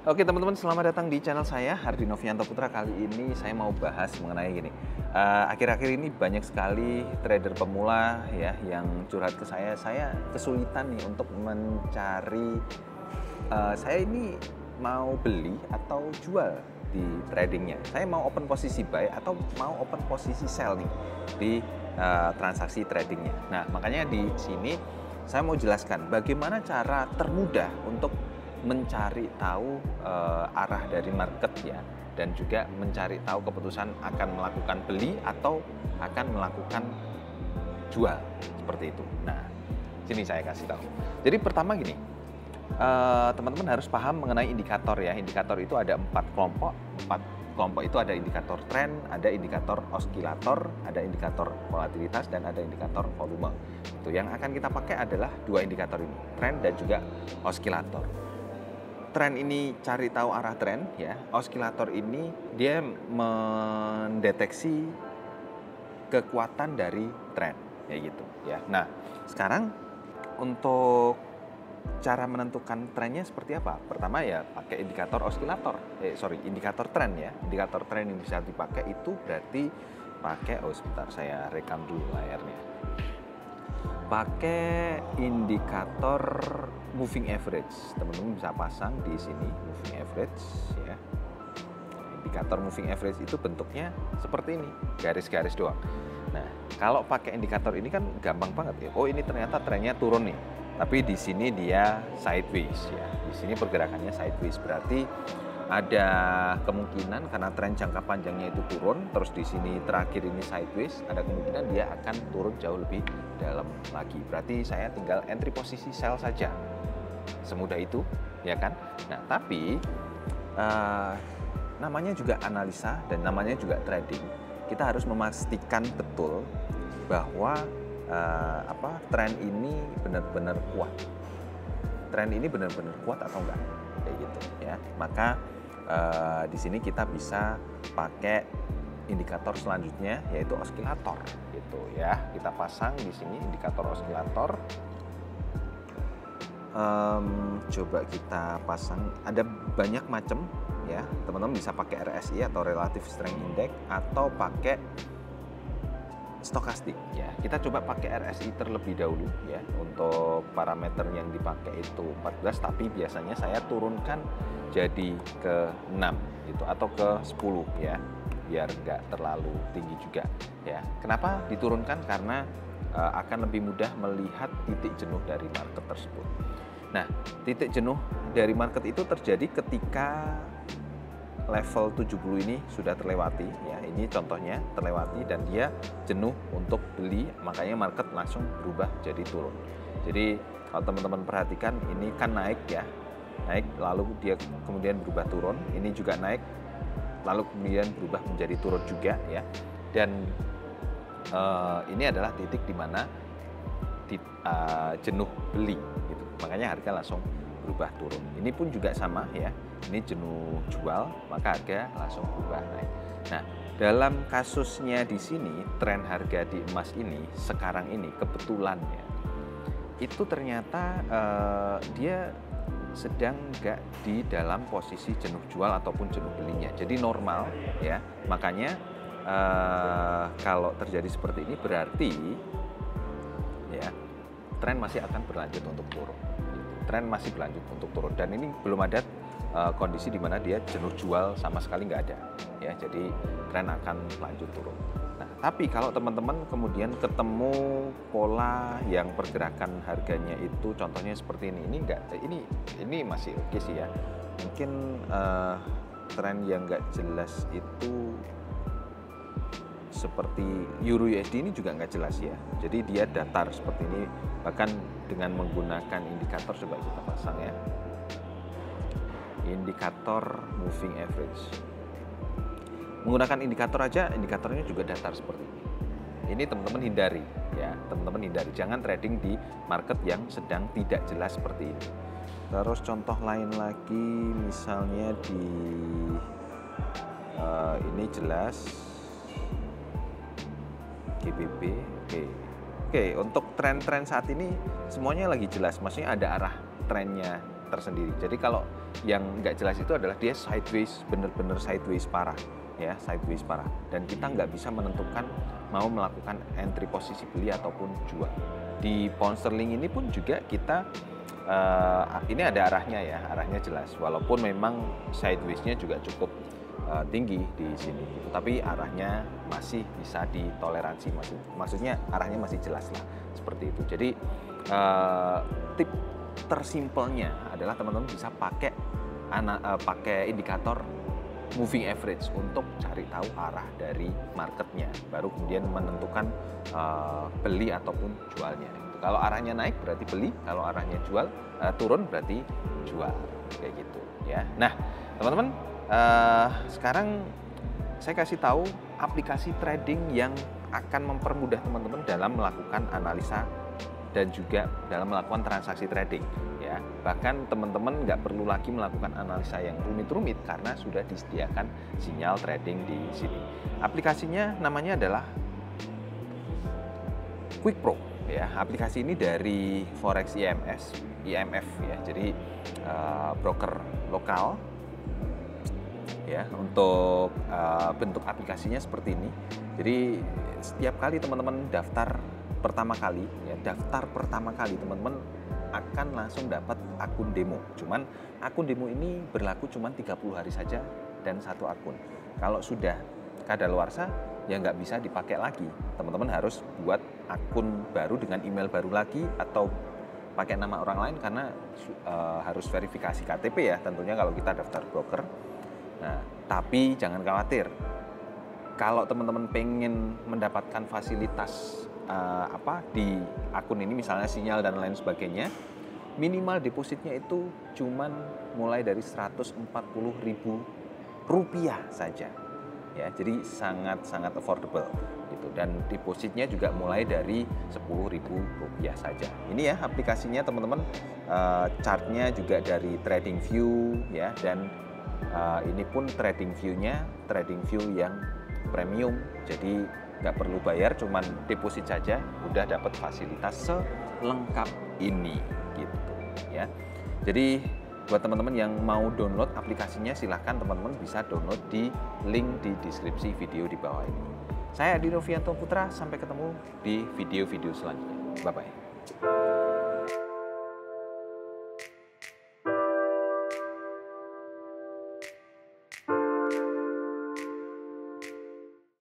Oke teman-teman, selamat datang di channel saya, Hardi Novianto Putra. Kali ini saya mau bahas mengenai gini. Akhir-akhir ini banyak sekali trader pemula ya yang curhat ke saya kesulitan nih untuk mencari, saya ini mau beli atau jual di tradingnya. Saya mau open posisi buy atau mau open posisi sell nih di transaksi tradingnya. Nah, makanya di sini saya mau jelaskan bagaimana cara termudah untuk mencari tahu arah dari market ya, dan juga mencari tahu keputusan akan melakukan beli atau akan melakukan jual, seperti itu. Nah, sini saya kasih tahu. Jadi pertama gini, teman-teman harus paham mengenai indikator ya. Indikator itu ada 4 kelompok. 4 kelompok itu ada indikator tren, ada indikator oskilator, ada indikator volatilitas, dan ada indikator volume. Itu yang akan kita pakai adalah 2 indikator ini, tren dan juga oskilator. Tren ini cari tahu arah tren ya. Oskilator ini dia mendeteksi kekuatan dari tren kayak gitu ya. Nah, sekarang untuk cara menentukan trennya seperti apa? Pertama ya pakai indikator oskilator. Indikator tren ya. Indikator tren yang bisa dipakai itu berarti pakai, sebentar saya rekam dulu layarnya. Pakai indikator moving average. Teman-teman bisa pasang di sini moving average ya. Indikator moving average itu bentuknya seperti ini, garis-garis doang. Nah, kalau pakai indikator ini kan gampang banget ya. Oh, ini ternyata trennya turun nih. Tapi di sini dia sideways ya. Di sini pergerakannya sideways, berarti ada kemungkinan karena tren jangka panjangnya itu turun, terus di sini terakhir ini sideways, ada kemungkinan dia akan turun jauh lebih dalam lagi. Berarti saya tinggal entry posisi sell saja. Semudah itu, ya kan? Nah, tapi namanya juga analisa dan namanya juga trading. Kita harus memastikan betul bahwa tren ini benar-benar kuat. Tren ini benar-benar kuat atau enggak, kayak gitu ya. Maka di sini kita bisa pakai indikator selanjutnya yaitu oskilator gitu ya. Kita pasang di sini indikator oskilator. Coba kita pasang, ada banyak macam ya. Teman-teman bisa pakai RSI atau Relative Strength Index atau pakai stokastik ya. Kita coba pakai RSI terlebih dahulu ya. Untuk parameter yang dipakai itu 14, tapi biasanya saya turunkan jadi ke 6 gitu atau ke 10 ya, biar nggak terlalu tinggi juga ya. Kenapa diturunkan? Karena akan lebih mudah melihat titik jenuh dari market tersebut. Nah, titik jenuh dari market itu terjadi ketika level 70 ini sudah terlewati ya. Ini contohnya terlewati dan dia jenuh untuk beli, makanya market langsung berubah jadi turun. Jadi kalau teman-teman perhatikan, ini kan naik ya, naik lalu dia kemudian berubah turun, ini juga naik lalu kemudian berubah menjadi turun juga ya. Dan ini adalah titik di mana jenuh beli gitu, makanya harga langsung berubah turun. Ini pun juga sama ya, ini jenuh jual, maka harga langsung berubah naik. Nah, dalam kasusnya di sini tren harga di emas ini sekarang ini kebetulan ya, itu ternyata dia sedang nggak di dalam posisi jenuh jual ataupun jenuh belinya, jadi normal ya. Makanya kalau terjadi seperti ini berarti ya tren masih akan berlanjut untuk turun. Tren masih berlanjut untuk turun dan ini belum ada kondisi di mana dia jenuh jual sama sekali nggak ada ya. Jadi tren akan lanjut turun. Nah, tapi kalau teman-teman kemudian ketemu pola yang pergerakan harganya itu contohnya seperti ini enggak, ini masih oke sih ya. Mungkin tren yang nggak jelas itu seperti Euro USD ini juga nggak jelas ya. Jadi dia datar seperti ini, bahkan dengan menggunakan indikator, coba kita pasang ya, indikator moving average. Menggunakan indikator aja, indikatornya juga datar seperti ini. Ini teman-teman hindari ya, teman-teman hindari. Jangan trading di market yang sedang tidak jelas seperti ini. Terus contoh lain lagi, misalnya di ini jelas GBP. Oke, untuk tren-tren saat ini semuanya lagi jelas, maksudnya ada arah trennya tersendiri. Jadi kalau yang nggak jelas itu adalah dia sideways, bener-bener sideways parah, ya, sideways parah. Dan kita nggak bisa menentukan mau melakukan entry posisi beli ataupun jual. Di pound sterling ini pun juga kita ini ada arahnya ya, arahnya jelas. Walaupun memang sideways-nya juga cukup tinggi di sini, gitu. Tapi arahnya masih bisa ditoleransi, maksudnya arahnya masih jelas lah, seperti itu. Jadi tip tersimpelnya adalah teman-teman bisa pakai indikator moving average untuk cari tahu arah dari marketnya, baru kemudian menentukan beli ataupun jualnya. Kalau arahnya naik berarti beli, kalau arahnya turun berarti jual, kayak gitu ya. Nah teman-teman, sekarang saya kasih tahu aplikasi trading yang akan mempermudah teman-teman dalam melakukan analisa dan juga dalam melakukan transaksi trading ya. Bahkan teman-teman nggak perlu lagi melakukan analisa yang rumit-rumit karena sudah disediakan sinyal trading di sini. Aplikasinya namanya adalah QuickPro ya. Aplikasi ini dari Forex IMF ya. Jadi broker lokal ya. Untuk bentuk aplikasinya seperti ini. Jadi setiap kali teman-teman daftar pertama kali teman-teman akan langsung dapat akun demo. Cuman akun demo ini berlaku cuma 30 hari saja dan satu akun. Kalau sudah kadaluarsa ya nggak bisa dipakai lagi. Teman-teman harus buat akun baru dengan email baru lagi atau pakai nama orang lain karena harus verifikasi KTP ya tentunya kalau kita daftar broker. Nah, tapi jangan khawatir. Kalau teman-teman pengen mendapatkan fasilitas di akun ini, misalnya sinyal dan lain sebagainya, minimal depositnya itu cuman mulai dari Rp140.000 saja. Ya, jadi sangat-sangat affordable gitu. Dan depositnya juga mulai dari Rp10.000 saja. Ini ya aplikasinya teman-teman, chartnya juga dari TradingView ya, dan ini pun TradingView yang premium, jadi nggak perlu bayar, cuman deposit saja udah dapat fasilitas selengkap ini gitu ya. Jadi buat teman-teman yang mau download aplikasinya, silahkan teman-teman bisa download di link di deskripsi video di bawah ini. Saya Adi Novianto Putra, sampai ketemu di video-video selanjutnya. Bye-bye.